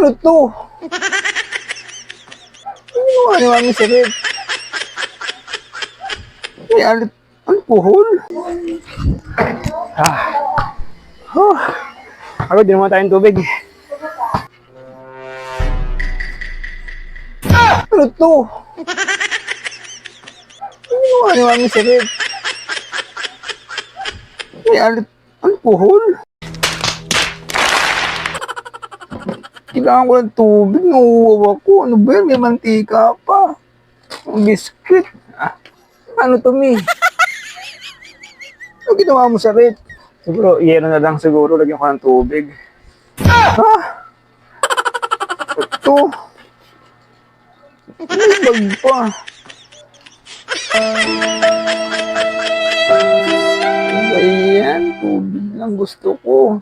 Ano to? Ano ang sakit? May alcohol? Ako, di naman tayong tubig. Ano to? Ano ang sakit? May alcohol? Kailangan ko ng tubig, nauuwaw ako. Ano ba yan? May mantika pa. Ang biscuit. Ano to, Mi? Ano ginawa mo sa rep? Siguro, yero na lang siguro. Lagyan ko ng tubig. Ha? Ito. May bag pa. Ano ba yan? Tubig lang gusto ko.